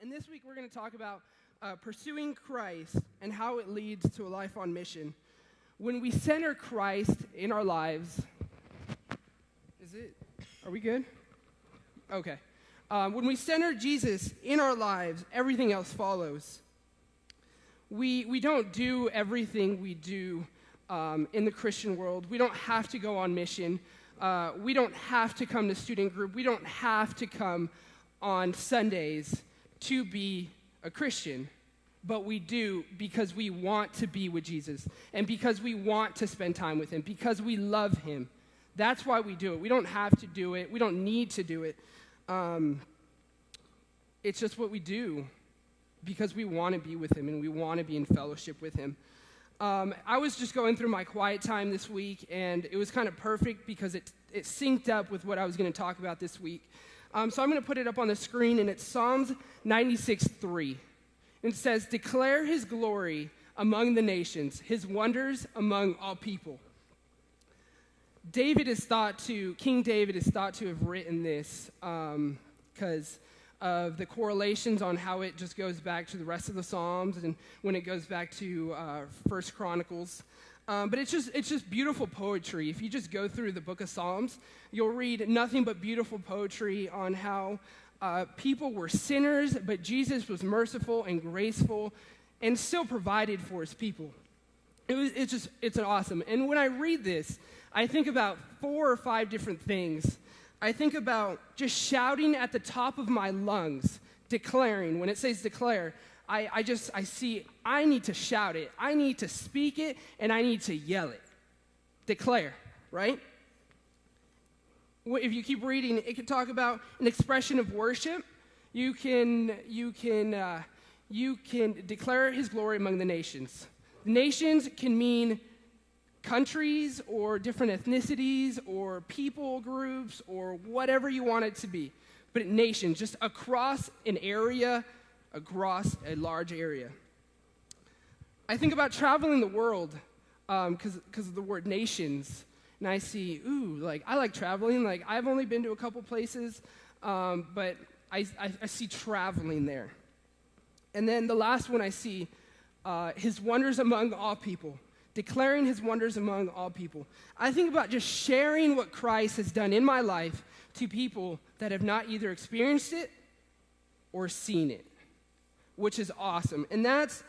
And this week we're going to talk about pursuing Christ and how it leads to a life on mission. When we center Christ in our lives, are we good? Okay. When we center Jesus in our lives, everything else follows. We don't do everything we do in the Christian world. We don't have to go on mission. We don't have to come to student group. We don't have to come on Sundays to be a Christian. But we do because we want to be with Jesus and because we want to spend time with him, because we love him. That's why we do it. We don't have to do it. We don't need to do it. It's just what we do because we want to be with him and we want to be in fellowship with him. I was just going through my quiet time this week, and it was kind of perfect because it synced up with what I was going to talk about this week. So I'm going to put it up on the screen, and it's Psalms 96:3. And it says, "Declare his glory among the nations, his wonders among all people." King David is thought to have written this because of the correlations on how it just goes back to the rest of the Psalms and when it goes back to First Chronicles. But it's just beautiful poetry. If you just go through the book of Psalms, you'll read nothing but beautiful poetry on how people were sinners, but Jesus was merciful and graceful and still provided for his people. It's awesome. And when I read this, I think about 4 or 5 different things. I think about just shouting at the top of my lungs, declaring. When it says declare, I see I need to shout it, I need to speak it, and I need to yell it. Declare, right? If you keep reading, it can talk about an expression of worship. You can declare his glory among the nations. Nations can mean countries or different ethnicities or people groups or whatever you want it to be. But nations, just across an area, across a large area. I think about traveling the world because of the word nations. And I see, I like traveling. Like, I've only been to a couple places, but I see traveling there. And then the last one I see, his wonders among all people. Declaring his wonders among all people. I think about just sharing what Christ has done in my life to people that have not either experienced it or seen it, which is awesome. And that's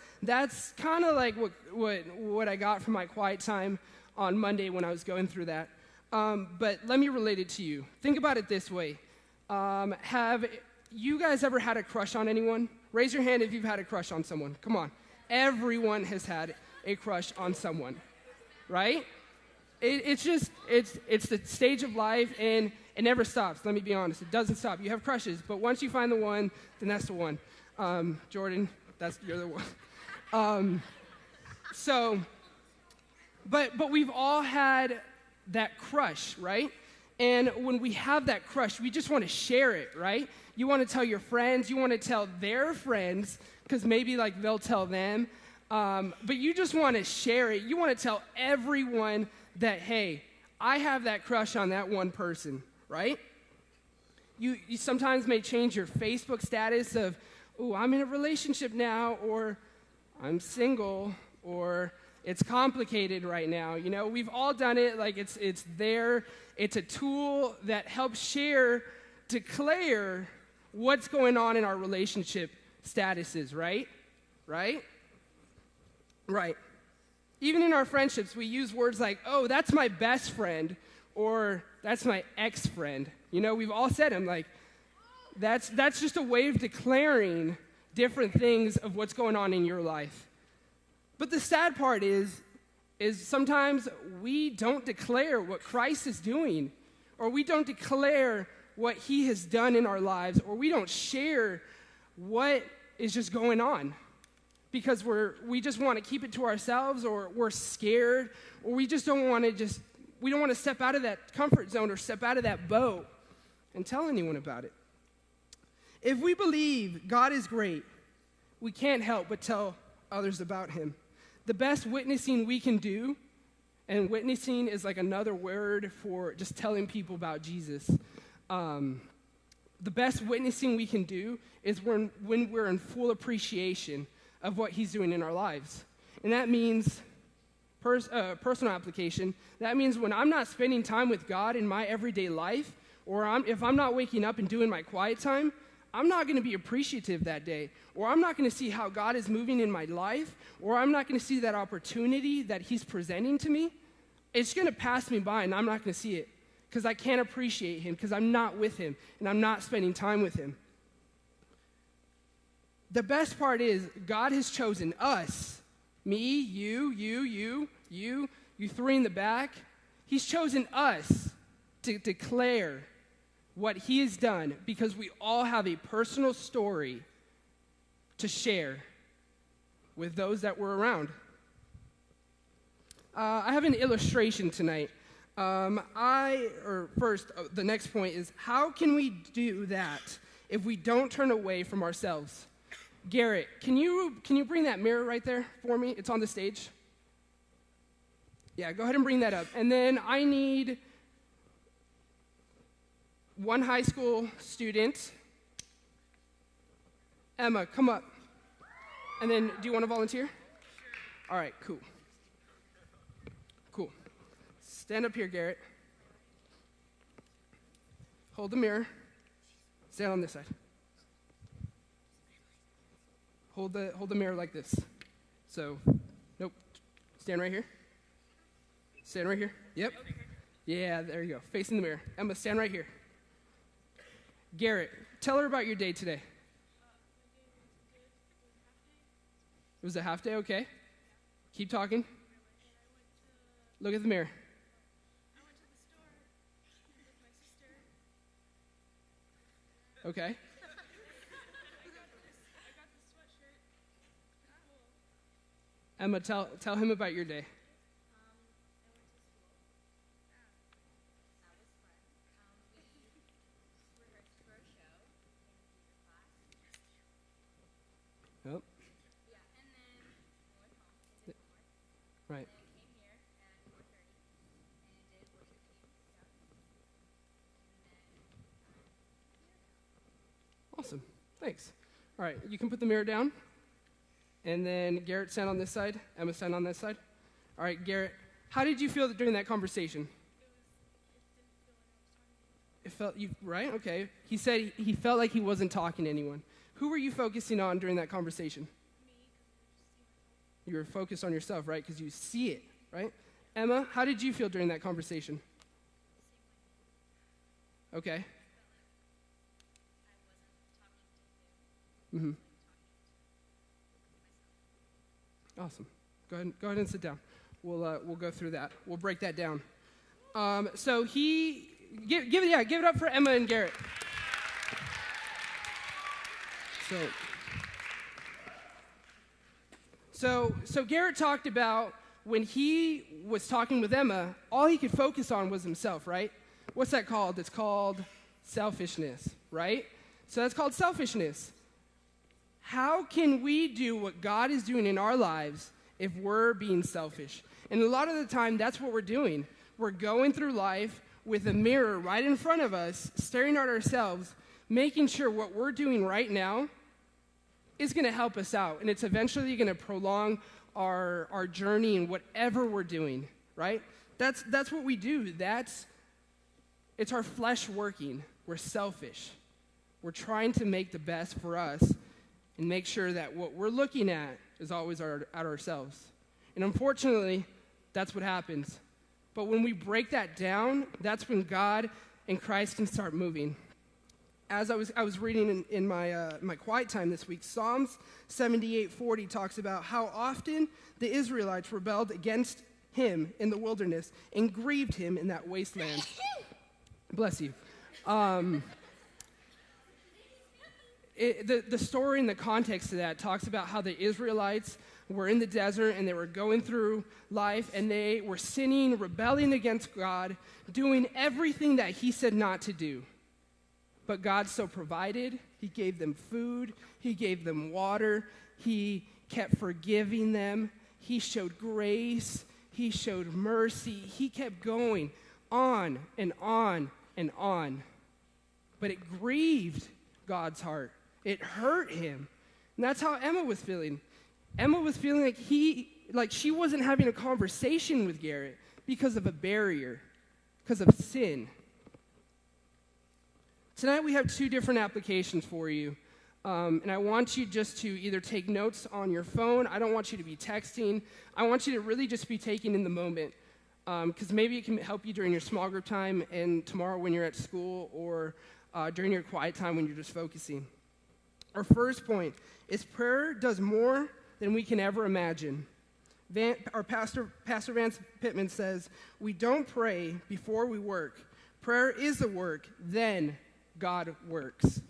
kind of like what I got from my quiet time on Monday when I was going through that. But let me relate it to you. Think about it this way. Have you guys ever had a crush on anyone? Raise your hand if you've had a crush on someone. Come on. Everyone has had a crush on someone, right? It's the stage of life, and it never stops. Let me be honest, it doesn't stop. You have crushes, but once you find the one, then that's the one. Jordan, you're the one. But we've all had that crush, right? And when we have that crush, we just want to share it, right? You want to tell your friends, you want to tell their friends, because maybe they'll tell them. But you just want to share it. You want to tell everyone that, hey, I have that crush on that one person, right? You sometimes may change your Facebook status of, I'm in a relationship now, or I'm single, or it's complicated right now. You know, we've all done it. It's there. It's a tool that helps declare what's going on in our relationship statuses, right? Right? Right. Even in our friendships, we use words like, that's my best friend, or that's my ex-friend. You know, we've all said them. That's just a way of declaring different things of what's going on in your life. But the sad part is sometimes we don't declare what Christ is doing, or we don't declare what he has done in our lives, or we don't share what is just going on. Because we just want to keep it to ourselves, or we're scared, or we just don't want to step out of that comfort zone or step out of that boat and tell anyone about it. If we believe God is great, we can't help but tell others about him. The best witnessing we can do, and witnessing is like another word for just telling people about Jesus. the best witnessing we can do is when we're in full appreciation of what he's doing in our lives. And that means personal application. That means when I'm not spending time with God in my everyday life, or if I'm not waking up and doing my quiet time, I'm not going to be appreciative that day, or I'm not going to see how God is moving in my life, or I'm not going to see that opportunity that he's presenting to me. It's going to pass me by, and I'm not going to see it because I can't appreciate him because I'm not with him, and I'm not spending time with him. The best part is God has chosen us, me, you three in the back. He's chosen us to declare what he has done because we all have a personal story to share with those that were around. I have an illustration tonight. The next point is, how can we do that if we don't turn away from ourselves? Garrett, can you bring that mirror right there for me? It's on the stage. Yeah, go ahead and bring that up. And then I need one high school student. Emma, come up. And then, do you want to volunteer? Sure. All right, cool. Cool. Stand up here, Garrett. Hold the mirror. Stand on this side. Hold the mirror like this. So, nope. Stand right here. Stand right here. Yep. Yeah, there you go. Facing the mirror. Emma, stand right here. Garrett, tell her about your day today. It was a half day, okay. Keep talking. Look at the mirror. I went to the store with my sister. Okay. I got this sweatshirt. It's cool. Emma, tell him about your day. I went to school. That was fun. We rehearsed for a show in theater class. Yep. Yeah, and then we went home and did homework. Right. And then came here at 4:30 and did worship team stuff. And then Awesome. Thanks. All right, you can put the mirror down. And then Garrett, stand on this side. Emma, stand on this side. All right, Garrett, how did you feel during that conversation? it didn't feel like I was talking to It felt, right? Okay. He said he felt like he wasn't talking to anyone. Who were you focusing on during that conversation? me because I just see myself. You were focused on yourself, right? Because you see it, right? Emma, how did you feel during that conversation? Okay. I wasn't talking to him. Mm-hmm. Awesome. Go ahead and sit down. We'll go through that. We'll break that down. So give it up for Emma and Garrett. So Garrett talked about when he was talking with Emma, all he could focus on was himself, right? What's that called? It's called selfishness, right? So that's called selfishness. How can we do what God is doing in our lives if we're being selfish? And a lot of the time, that's what we're doing. We're going through life with a mirror right in front of us, staring at ourselves, making sure what we're doing right now is going to help us out. And it's eventually going to prolong our journey in whatever we're doing, right? That's what we do. It's our flesh working. We're selfish. We're trying to make the best for us and make sure that what we're looking at is always at ourselves. And unfortunately, that's what happens. But when we break that down, that's when God and Christ can start moving. As I was reading in my quiet time this week, Psalms 78:40 talks about how often the Israelites rebelled against him in the wilderness and grieved him in that wasteland. Bless you. The story and the context of that talks about how the Israelites were in the desert and they were going through life and they were sinning, rebelling against God, doing everything that he said not to do. But God still provided. He gave them food. He gave them water. He kept forgiving them. He showed grace. He showed mercy. He kept going on and on and on. but it grieved God's heart. It hurt him. And that's how Emma was feeling. Emma was feeling like she wasn't having a conversation with Garrett because of a barrier, because of sin. Tonight we have two different applications for you. And I want you just to either take notes on your phone. I don't want you to be texting. I want you to really just be taking in the moment. Because maybe it can help you during your small group time and tomorrow when you're at school or during your quiet time when you're just focusing. Our first point is prayer does more than we can ever imagine. Our Pastor Vance Pittman says, we don't pray before we work. Prayer is the work, then God works.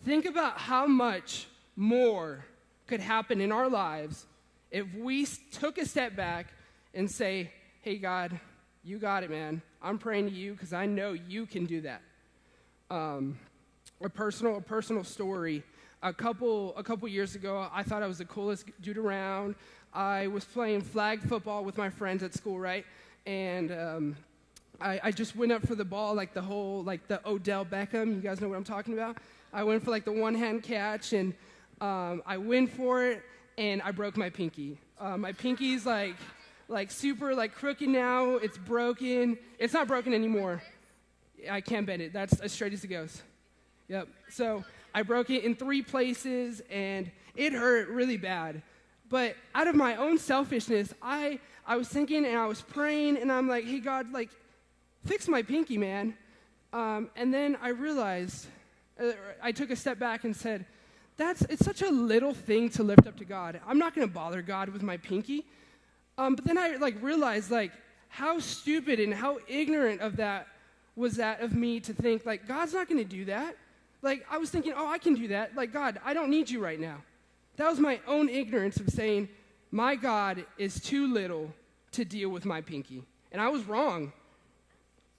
Think about how much more could happen in our lives if we took a step back and say, hey, God, you got it, man. I'm praying to you because I know you can do that. A personal story. A couple years ago, I thought I was the coolest dude around. I was playing flag football with my friends at school, right? And I just went up for the ball like the Odell Beckham. You guys know what I'm talking about? I went for like the one-hand catch, and I went for it, and I broke my pinky. My pinky's like super like crooked now. It's broken. It's not broken anymore. I can't bend it. That's as straight as it goes. Yep. So I broke it in 3 places, and it hurt really bad. But out of my own selfishness, I was thinking and I was praying, and I'm like, hey, God, like, fix my pinky, man. And then I realized, I took a step back and said, it's such a little thing to lift up to God. I'm not going to bother God with my pinky. But then I realized how stupid and how ignorant of that was that of me to think God's not going to do that. I was thinking, I can do that. God, I don't need you right now. That was my own ignorance of saying, my God is too little to deal with my pinky. And I was wrong.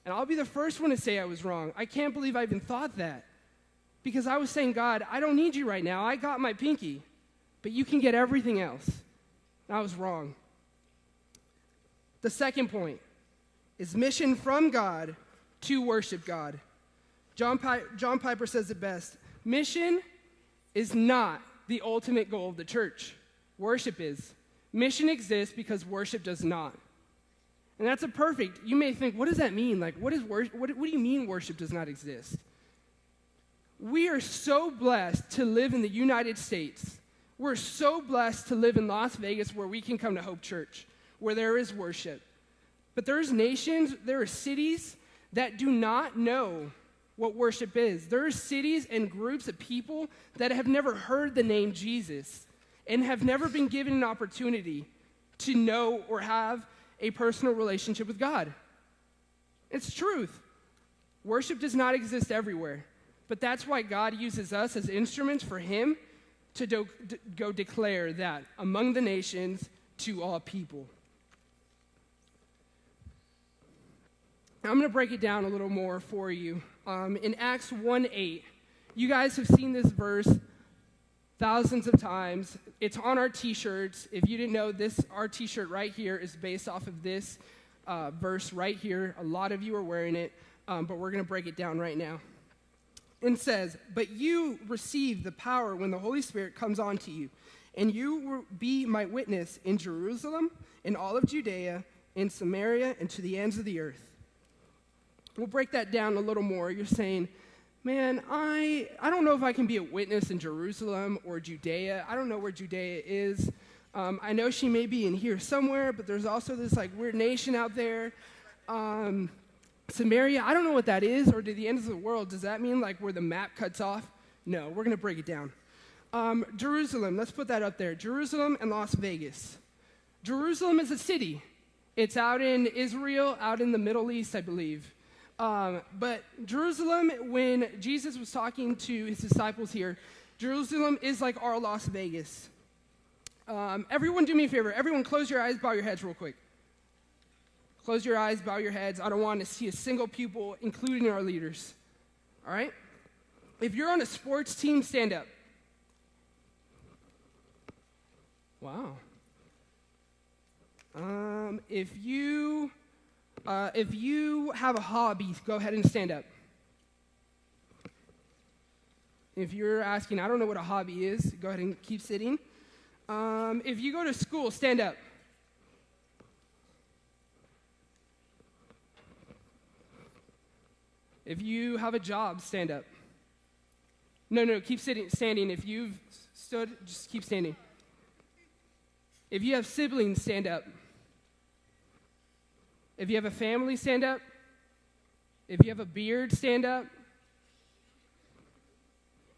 And I'll be the first one to say I was wrong. I can't believe I even thought that. Because I was saying, God, I don't need you right now. I got my pinky. But you can get everything else. And I was wrong. The second point is mission from God to worship God. John Piper says it best. Mission is not the ultimate goal of the church. Worship is. Mission exists because worship does not. And that's you may think, what does that mean? What do you mean worship does not exist? We are so blessed to live in the United States. We're so blessed to live in Las Vegas where we can come to Hope Church, where there is worship. But there's nations, there are cities that do not know what worship is. There are cities and groups of people that have never heard the name Jesus and have never been given an opportunity to know or have a personal relationship with God. It's truth. Worship does not exist everywhere, but that's why God uses us as instruments for him to go declare that among the nations to all people. I'm going to break it down a little more for you. In Acts 1:8, you guys have seen this verse thousands of times. It's on our t-shirts. If you didn't know, our t-shirt right here is based off of this verse right here. A lot of you are wearing it, but we're going to break it down right now. It says, but you receive the power when the Holy Spirit comes onto you, and you will be my witness in Jerusalem, in all of Judea, in Samaria, and to the ends of the earth. We'll break that down a little more. You're saying, man, I don't know if I can be a witness in Jerusalem or Judea. I don't know where Judea is. I know she may be in here somewhere, but there's also this weird nation out there. Samaria, I don't know what that is, or to the ends of the world. Does that mean where the map cuts off? No, we're going to break it down. Jerusalem, let's put that up there. Jerusalem and Las Vegas. Jerusalem is a city. It's out in Israel, out in the Middle East, I believe. But Jerusalem, when Jesus was talking to his disciples here, Jerusalem is like our Las Vegas. Everyone do me a favor. Everyone close your eyes, bow your heads real quick. Close your eyes, bow your heads. I don't want to see a single pupil, including our leaders. All right? If you're on a sports team, stand up. Wow. If you If you have a hobby, go ahead and stand up. If you're asking, I don't know what a hobby is, go ahead and keep sitting. If you go to school, stand up. If you have a job, stand up. No, keep standing. If you've stood, just keep standing. If you have siblings, stand up. If you have a family, stand up. If you have a beard, stand up.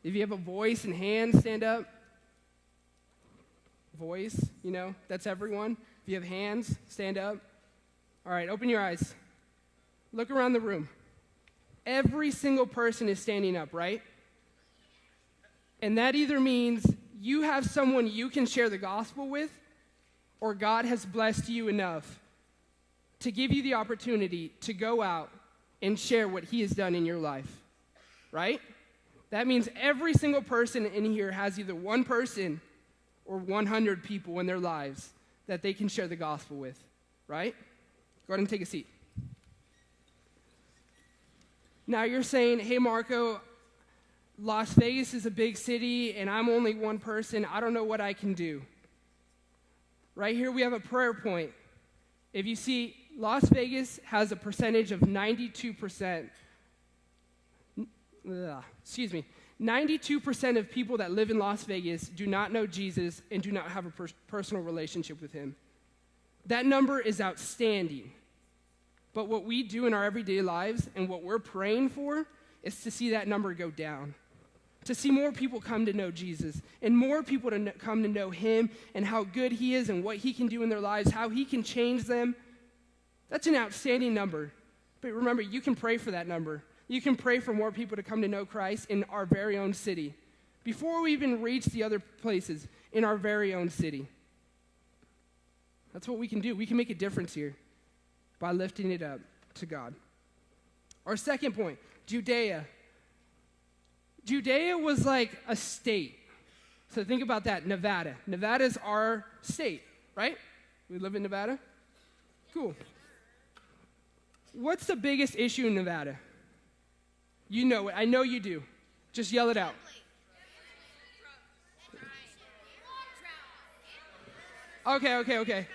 If you have a voice and hands, stand up. Voice, that's everyone. If you have hands, stand up. All right, open your eyes. Look around the room. Every single person is standing up, right? And that either means you have someone you can share the gospel with, or God has blessed you enough to give you the opportunity to go out and share what he has done in your life, right? That means every single person in here has either one person or 100 people in their lives that they can share the gospel with, right? Go ahead and take a seat. Now you're saying, hey, Marko, Las Vegas is a big city and I'm only one person. I don't know what I can do. Right here we have a prayer point. If you see, Las Vegas has a percentage of 92%. 92% of people that live in Las Vegas do not know Jesus and do not have a personal relationship with him. That number is outstanding. But what we do in our everyday lives and what we're praying for is to see that number go down. To see more people come to know Jesus and more people to come to know him and how good he is and what he can do in their lives, how he can change them. That's an outstanding number. But remember, you can pray for that number. You can pray for more people to come to know Christ in our very own city. Before we even reach the other places, in our very own city. That's what we can do. We can make a difference here by lifting it up to God. Our second point, Judea. Judea was like a state. So think about that, Nevada. Nevada's our state, right? We live in Nevada? Cool. What's the biggest issue in Nevada? You know it. I know you do. Just yell it out. Okay.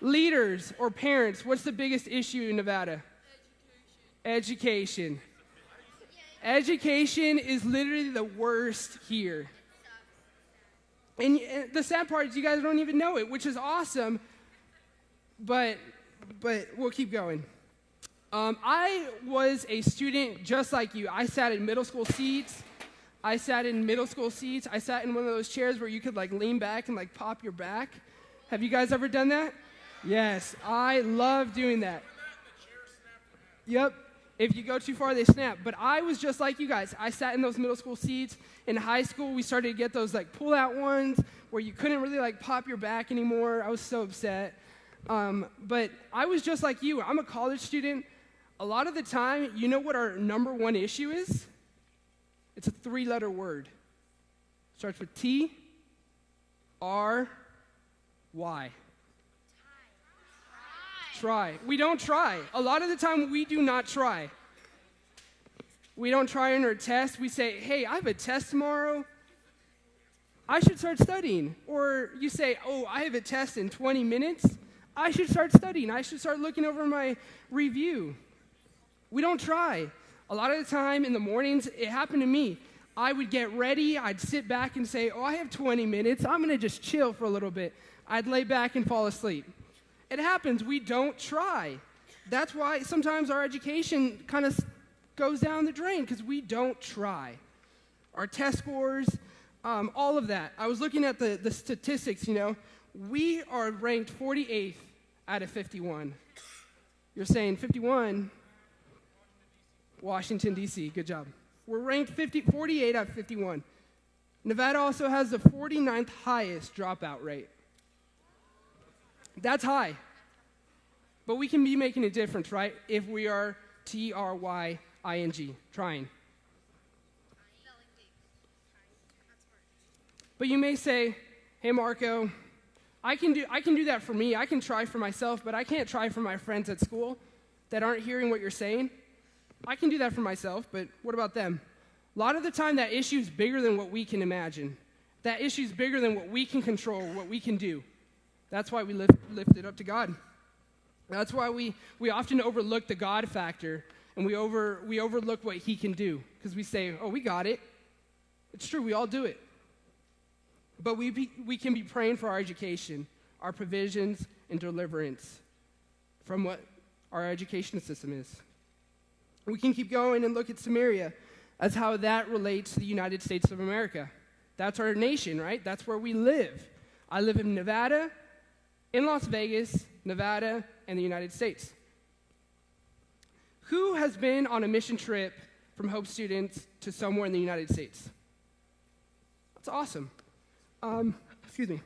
Leaders or parents, what's the biggest issue in Nevada? Education. Education is literally the worst here. And the sad part is you guys don't even know it, which is awesome, but we'll keep going. I was a student just like you. I sat in middle school seats. I sat in one of those chairs where you could lean back and pop your back. Have you guys ever done that? Yes, I love doing that. Yep. If you go too far, they snap. But I was just like you guys. I sat in those middle school seats. In high school, we started to get those pull-out ones where you couldn't really pop your back anymore. I was so upset. But I was just like you. I'm a college student. A lot of the time, you know what our number one issue is? It's a 3-letter word. Starts with T, R, Y. Try. We don't try. A lot of the time, we do not try. We don't try in our test. We say, hey, I have a test tomorrow. I should start studying. Or you say, oh, I have a test in 20 minutes. I should start studying. I should start looking over my review. We don't try. A lot of the time in the mornings, it happened to me. I would get ready. I'd sit back and say, oh, I have 20 minutes. I'm going to just chill for a little bit. I'd lay back and fall asleep. It happens. We don't try. That's why sometimes our education kind of goes down the drain because we don't try. Our test scores, all of that. I was looking at the statistics, We are ranked 48th out of 51. You're saying 51? Washington, D.C. Good job. We're ranked 48 out of 51. Nevada also has the 49th highest dropout rate. That's high. But we can be making a difference, right? If we are T-R-Y-I-N-G, trying. But you may say, hey, Marko, I can do that for me. I can try for myself, but I can't try for my friends at school. that aren't hearing what you're saying? I can do that for myself, but what about them? A lot of the time, that issue is bigger than what we can imagine. That issue is bigger than what we can control, what we can do. That's why we lift it up to God. That's why we often overlook the God factor, and we overlook what he can do, because we say, oh, we got it. It's true, we all do it. But we can be praying for our education, our provisions, and deliverance from what our education system is. We can keep going and look at Samaria as how that relates to the United States of America. That's our nation, right? That's where we live. I live in Nevada, in Las Vegas, Nevada, and the United States. Who has been on a mission trip from Hope students to somewhere in the United States? That's awesome. Excuse me.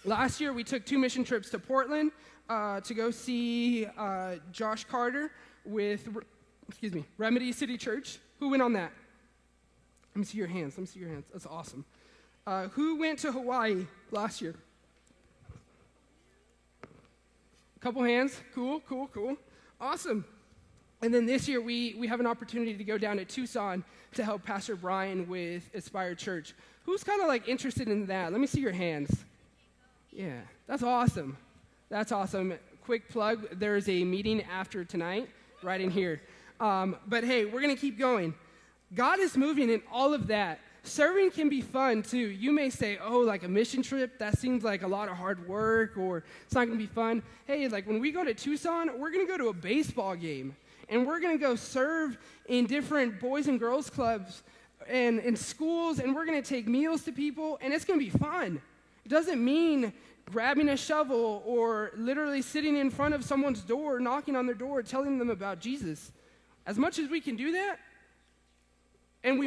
Last year, we took 2 mission trips to Portland to go see Josh Carter with, Remedy City Church. Who went on that? Let me see your hands. That's awesome. Who went to Hawaii last year? A couple hands. Cool. Awesome. And then this year, we have an opportunity to go down to Tucson to help Pastor Brian with Aspire Church. Who's kind of like interested in that? Let me see your hands. Yeah, that's awesome. Quick plug, there's a meeting after tonight right in here. But hey, we're going to keep going. God is moving in all of that. Serving can be fun too. You may say, oh, like a mission trip, that seems like a lot of hard work, or it's not going to be fun. Hey, like when we go to Tucson, we're going to go to a baseball game, and we're going to go serve in different boys and girls clubs and in schools, and we're going to take meals to people, and it's going to be fun. It doesn't mean grabbing a shovel or literally sitting in front of someone's door, knocking on their door, telling them about Jesus. As much as we can do that, and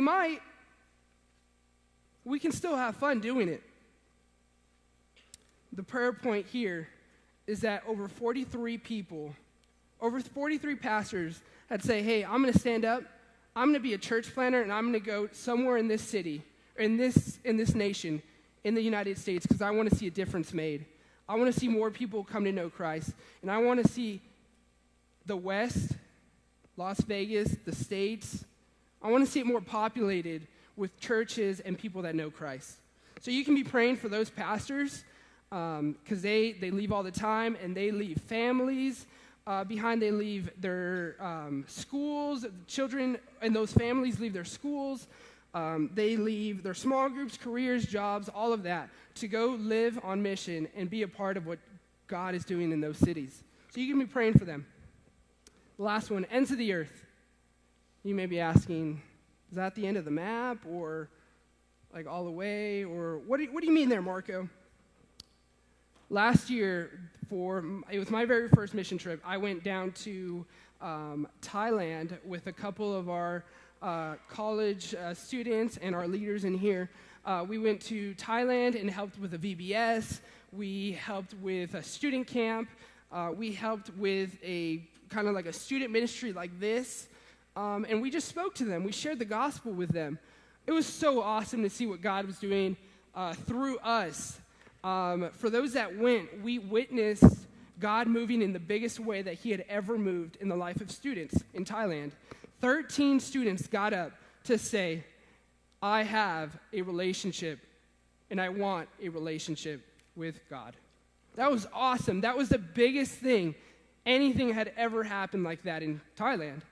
we can still have fun doing it. The prayer point here is that over 43 pastors had say, hey, I'm going to stand up, I'm going to be a church planner, and I'm going to go somewhere in this city, or in this nation, in the United States, because I want to see a difference made. I want to see more people come to know Christ, and I want to see the West, Las Vegas, the States, I want to see it more populated with churches and people that know Christ. So you can be praying for those pastors, because they leave all the time, and they leave families behind. They leave their schools. Children and those families leave their schools. They leave their small groups, careers, jobs, all of that, to go live on mission and be a part of what God is doing in those cities. So you can be praying for them. The last one, ends of the earth. You may be asking, is that the end of the map, or like all the way, or what do you mean there, Marko? Last year, it was my very first mission trip. I went down to Thailand with a couple of our college students and our leaders in here. We went to Thailand and helped with a VBS. We helped with a student camp. We helped with a kind of like a student ministry like this. And we just spoke to them. We shared the gospel with them. It was so awesome to see what God was doing through us. For those that went, we witnessed God moving in the biggest way that he had ever moved in the life of students in Thailand. 13 students got up to say, I have a relationship, and I want a relationship with God. That was awesome. That was the biggest thing anything had ever happened like that in Thailand.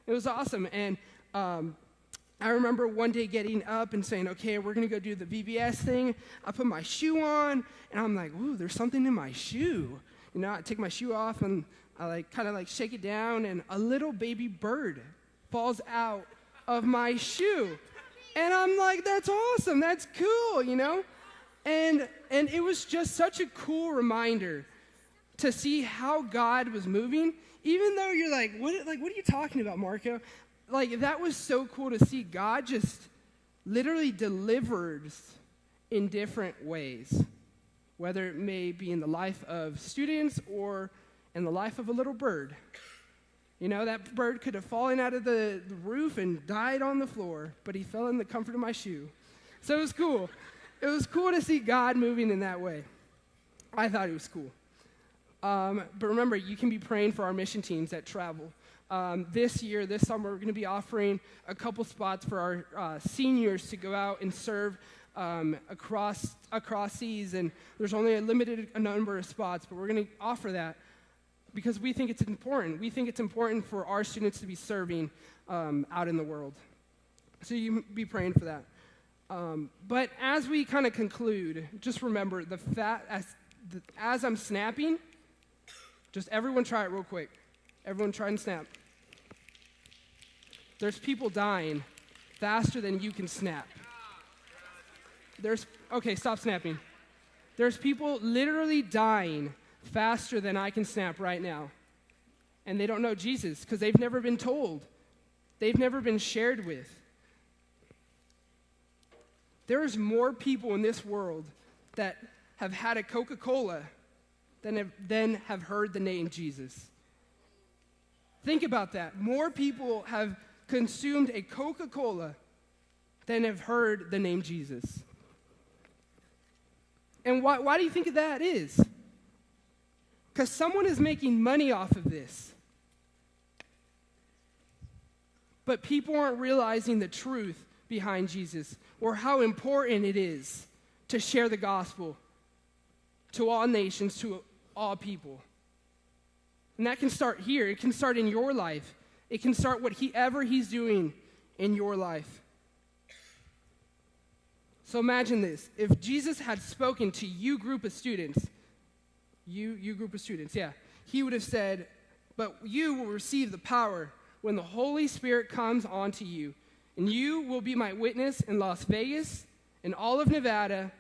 It was awesome. And I remember one day getting up and saying, okay, we're going to go do the VBS thing. I put my shoe on, and I'm like, ooh, there's something in my shoe. You know, I take my shoe off, and I kind of shake it down, and a little baby bird falls out of my shoe. And I'm like, that's awesome. That's cool, you know? And it was just such a cool reminder to see how God was moving, even though you're like, what are you talking about, Marko? Like, that was so cool to see God just literally delivers in different ways, whether it may be in the life of students or in the life of a little bird. You know, that bird could have fallen out of the roof and died on the floor, but he fell in the comfort of my shoe. So it was cool. It was cool to see God moving in that way. I thought it was cool. But remember, you can be praying for our mission teams that travel. This summer, we're going to be offering a couple spots for our seniors to go out and serve across seas, and there's only a limited number of spots, but we're going to offer that because we think it's important. We think it's important for our students to be serving out in the world. So you be praying for that. But as we kind of conclude, just remember as I'm snapping, just everyone try it real quick. Everyone try and snap. There's people dying faster than you can snap. Okay, stop snapping. There's people literally dying faster than I can snap right now. And they don't know Jesus because they've never been told. They've never been shared with. There's more people in this world that have had a Coca-Cola than have heard the name Jesus. Think about that. More people have consumed a Coca-Cola than have heard the name Jesus. And why do you think that is? Because someone is making money off of this. But people aren't realizing the truth behind Jesus or how important it is to share the gospel to all nations, to all people. And that can start here. It can start in your life. It can start whatever he's doing in your life. So imagine this. If Jesus had spoken to you group of students, you group of students, yeah, he would have said, but you will receive the power when the Holy Spirit comes onto you, and you will be my witness in Las Vegas, in all of Nevada,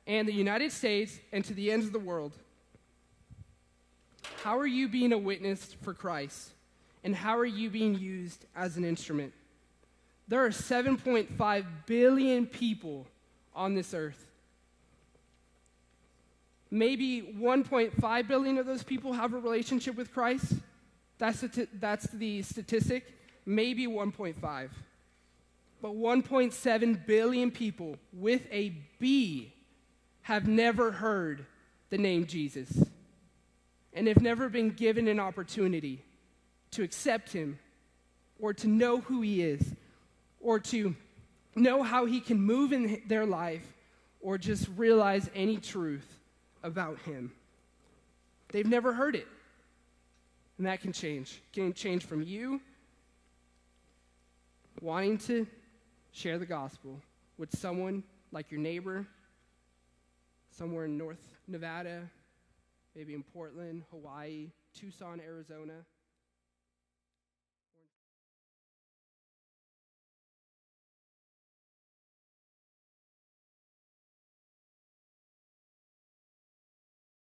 and the United States, and to the ends of the world. How are you being a witness for Christ? And how are you being used as an instrument? There are 7.5 billion people on this earth. Maybe 1.5 billion of those people have a relationship with Christ. That's the statistic. Maybe 1.5. But 1.7 billion people with a B have never heard the name Jesus and have never been given an opportunity to accept him or to know who he is or to know how he can move in their life or just realize any truth about him. They've never heard it. And that can change. It can change from you wanting to share the gospel with someone like your neighbor, somewhere in North Nevada, maybe in Portland, Hawaii, Tucson, Arizona.